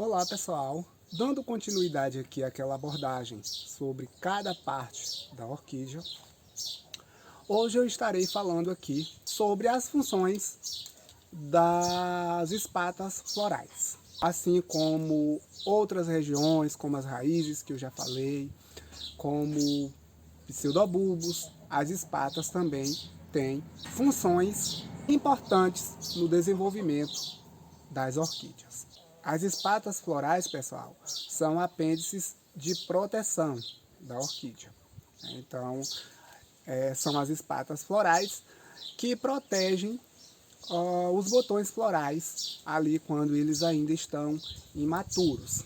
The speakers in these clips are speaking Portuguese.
Olá pessoal, dando continuidade aqui àquela abordagem sobre cada parte da orquídea, hoje eu estarei falando aqui sobre as funções das espatas florais, assim como outras regiões, como as raízes que eu já falei, como pseudobulbos, as espatas também têm funções importantes no desenvolvimento das orquídeas. As espatas florais, pessoal, são apêndices de proteção da orquídea. Então, são as espatas florais que protegem os botões florais ali quando eles ainda estão imaturos.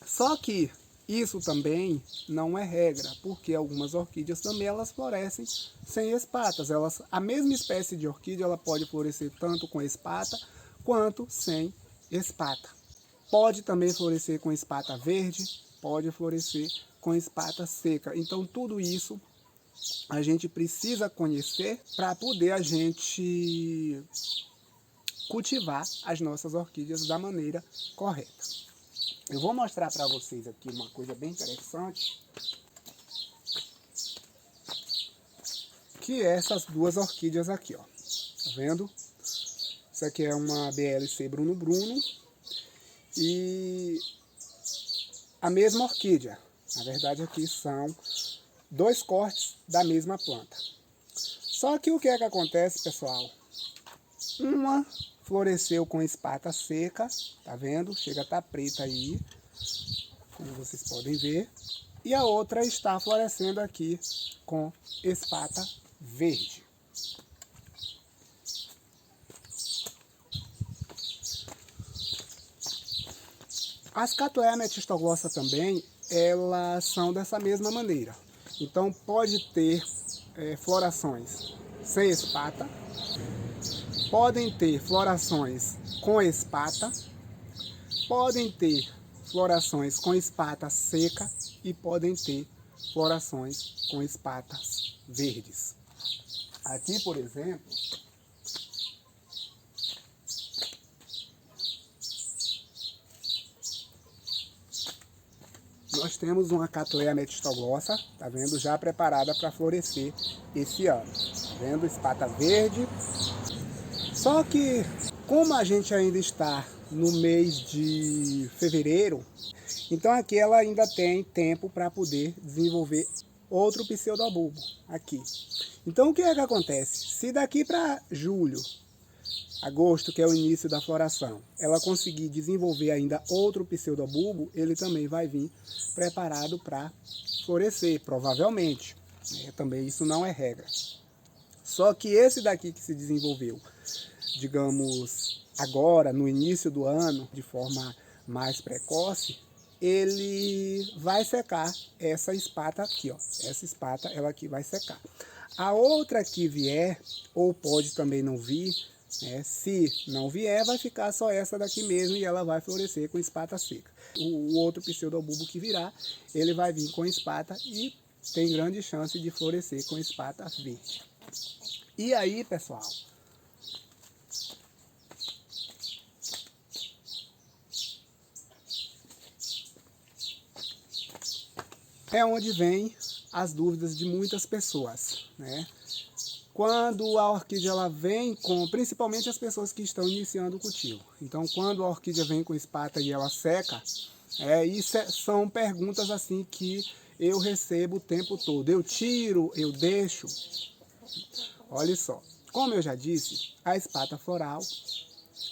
Só que isso também não é regra, porque algumas orquídeas também elas florescem sem espatas. A mesma espécie de orquídea ela pode florescer tanto com espata quanto sem espata. Pode também florescer com espata verde, pode florescer com espata seca. Então tudo isso a gente precisa conhecer para poder a gente cultivar as nossas orquídeas da maneira correta. Eu vou mostrar para vocês aqui uma coisa bem interessante, que é essas duas orquídeas aqui, ó. Tá vendo? Isso aqui é uma BLC Bruno Bruno e a mesma orquídea. Na verdade aqui são dois cortes da mesma planta. Só que o que é que acontece, pessoal? Uma floresceu com espata seca, tá vendo? Chega a estar preta aí, como vocês podem ver. E a outra está florescendo aqui com espata verde. As Cattleya metistoglossa também, elas são dessa mesma maneira. Então pode ter florações sem espata, podem ter florações com espata, podem ter florações com espata seca e podem ter florações com espatas verdes. Aqui, por exemplo, nós temos uma Cattleya metistoglossa, tá vendo? Já preparada para florescer esse ano. Tá vendo? Espata verde. Só que, como a gente ainda está no mês de fevereiro, então aqui ela ainda tem tempo para poder desenvolver outro pseudobulbo aqui. Então o que é que acontece? Se daqui para julho, agosto, que é o início da floração, ela conseguir desenvolver ainda outro pseudobulbo, ele também vai vir preparado para florescer, provavelmente. Também isso não é regra. Só que esse daqui que se desenvolveu, digamos, agora, no início do ano, de forma mais precoce, ele vai secar essa espata aqui, ó. Essa espata, ela aqui vai secar. A outra que vier, ou pode também não vir, né? Se não vier, vai ficar só essa daqui mesmo e ela vai florescer com espata seca. O outro pseudobulbo que virá, ele vai vir com espata e tem grande chance de florescer com espata verde. E aí, pessoal, é onde vem as dúvidas de muitas pessoas, né? Quando a orquídea ela vem com, principalmente as pessoas que estão iniciando o cultivo. Então, quando a orquídea vem com espata e ela seca, são perguntas assim que eu recebo o tempo todo. Eu tiro, eu deixo. Olha só, como eu já disse, a espata floral,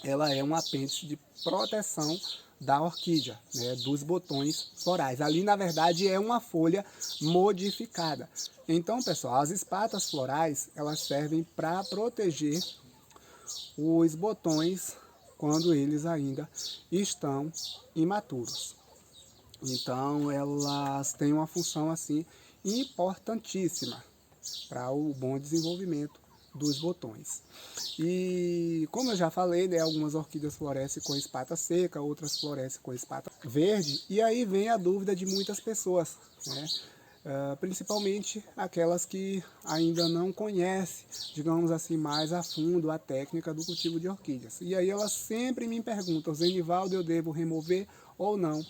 ela é um apêndice de proteção da orquídea, né, dos botões florais. Ali, na verdade, é uma folha modificada. Então, pessoal, as espatas florais, elas servem para proteger os botões quando eles ainda estão imaturos. Então, elas têm uma função, assim, importantíssima para o bom desenvolvimento dos botões. E como eu já falei, né, algumas orquídeas florescem com espata seca, outras florescem com espata verde, e aí vem a dúvida de muitas pessoas, né? principalmente aquelas que ainda não conhecem, digamos assim, mais a fundo a técnica do cultivo de orquídeas. E aí elas sempre me perguntam: Zenivaldo, eu devo remover ou não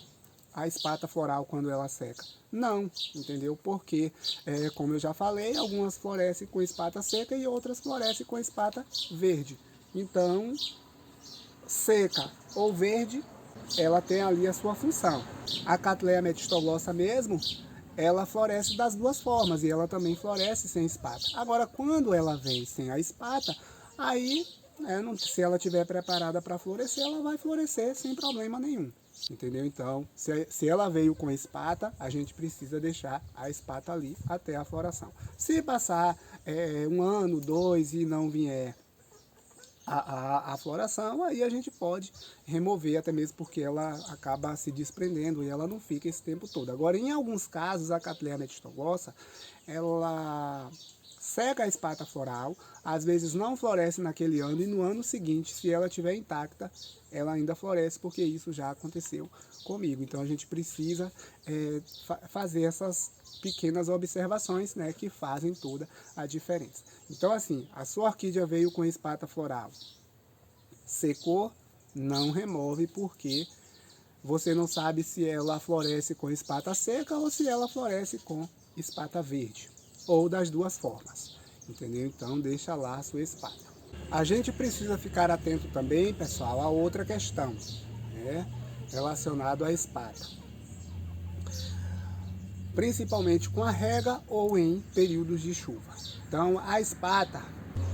a espata floral quando ela seca? Não, entendeu? Porque, como eu já falei, algumas florescem com espata seca e outras florescem com espata verde. Então, seca ou verde, ela tem ali a sua função. A Cattleya metistoglossa mesmo, ela floresce das duas formas e ela também floresce sem espata. Agora, quando ela vem sem a espata, aí, se ela estiver preparada para florescer, ela vai florescer sem problema nenhum. Entendeu? Então, se ela veio com espata, a gente precisa deixar a espata ali até a floração. Se passar 1 ano, 2 e não vier a floração, aí a gente pode remover, até mesmo porque ela acaba se desprendendo e ela não fica esse tempo todo. Agora, em alguns casos, a Cattleya metistoglossa, ela seca a espata floral, às vezes não floresce naquele ano e no ano seguinte, se ela estiver intacta, ela ainda floresce, porque isso já aconteceu comigo. Então a gente precisa fazer essas pequenas observações, né, que fazem toda a diferença. Então assim, a sua orquídea veio com espata floral, secou, não remove, porque você não sabe se ela floresce com espata seca ou se ela floresce com espata verde, ou das duas formas, entendeu? Então deixa lá a sua espata. A gente precisa ficar atento também, pessoal, a outra questão, né, relacionado à espata, principalmente com a rega ou em períodos de chuva. Então a espata,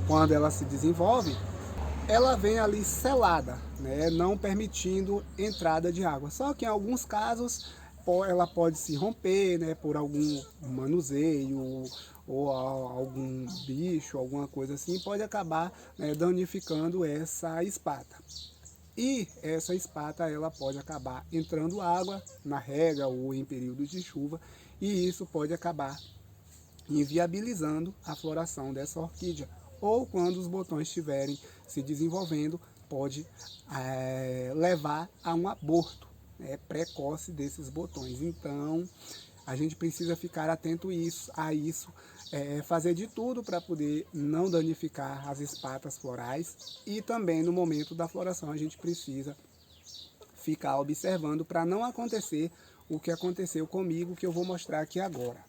quando ela se desenvolve, ela vem ali selada, né, não permitindo entrada de água. Só que em alguns casos ela pode se romper, né, por algum manuseio ou algum bicho, alguma coisa assim, pode acabar, né, danificando essa espata. E essa espata ela pode acabar entrando água na rega ou em períodos de chuva, e isso pode acabar inviabilizando a floração dessa orquídea. Ou quando os botões estiverem se desenvolvendo, pode levar a um aborto, né, precoce desses botões. Então a gente precisa ficar atento a isso, fazer de tudo para poder não danificar as espatas florais, e também no momento da floração a gente precisa ficar observando para não acontecer o que aconteceu comigo, que eu vou mostrar aqui agora.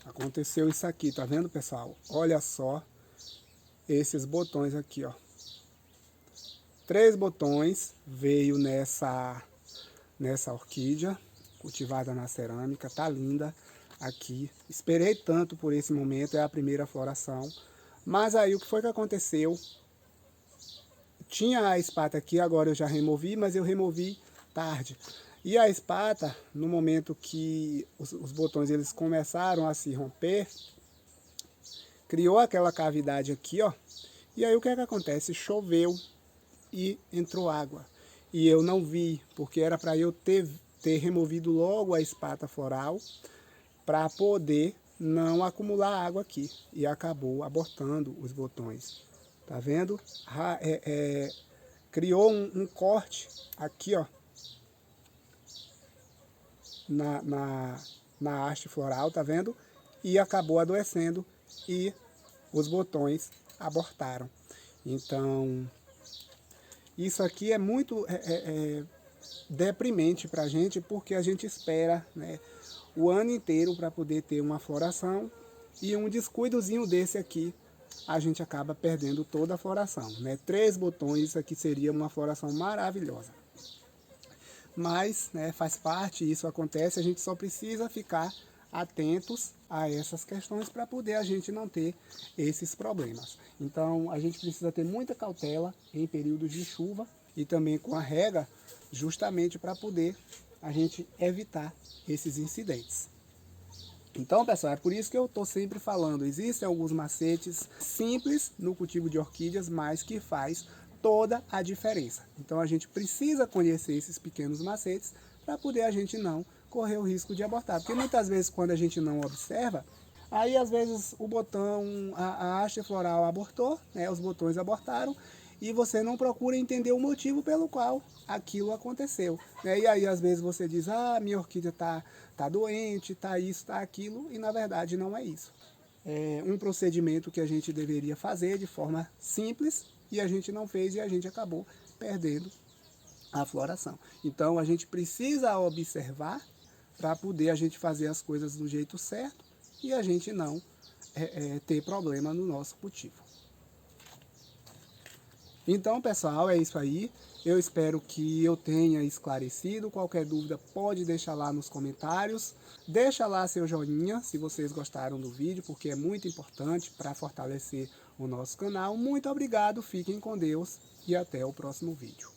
Aconteceu isso aqui, tá vendo, pessoal? Olha só esses botões aqui, ó. 3 botões veio nessa orquídea cultivada na cerâmica, tá linda aqui. Esperei tanto por esse momento, é a primeira floração. Mas aí o que foi que aconteceu? Tinha a espata aqui, agora eu já removi, mas eu removi tarde. E a espata, no momento que os botões eles começaram a se romper, criou aquela cavidade aqui, ó. E aí o que é que acontece? Choveu e entrou água. E eu não vi, porque era para eu ter removido logo a espata floral para poder não acumular água aqui. E acabou abortando os botões. Tá vendo? Criou um corte aqui, ó, na haste floral, tá vendo? E acabou adoecendo e os botões abortaram. Então, isso aqui é muito deprimente para a gente, porque a gente espera, né, o ano inteiro para poder ter uma floração, e um descuidozinho desse aqui, a gente acaba perdendo toda a floração, né? 3 botões, isso aqui seria uma floração maravilhosa. Mas, né, faz parte, isso acontece, a gente só precisa ficar atentos a essas questões para poder a gente não ter esses problemas. Então a gente precisa ter muita cautela em períodos de chuva e também com a rega, justamente para poder a gente evitar esses incidentes. Então, pessoal, é por isso que eu estou sempre falando, existem alguns macetes simples no cultivo de orquídeas, mas que faz toda a diferença. Então a gente precisa conhecer esses pequenos macetes para poder a gente não correr o risco de abortar. Porque muitas vezes quando a gente não observa, aí às vezes o botão, a haste floral abortou, né, os botões abortaram, e você não procura entender o motivo pelo qual aquilo aconteceu, né? E aí às vezes você diz, minha orquídea tá doente, tá isso, tá aquilo, e na verdade não é isso. É um procedimento que a gente deveria fazer de forma simples, e a gente não fez e a gente acabou perdendo a floração. Então a gente precisa observar para poder a gente fazer as coisas do jeito certo e a gente não ter problema no nosso cultivo. Então, pessoal, é isso aí. Eu espero que eu tenha esclarecido. Qualquer dúvida pode deixar lá nos comentários. Deixa lá seu joinha se vocês gostaram do vídeo, porque é muito importante para fortalecer o nosso canal. Muito obrigado, fiquem com Deus e até o próximo vídeo.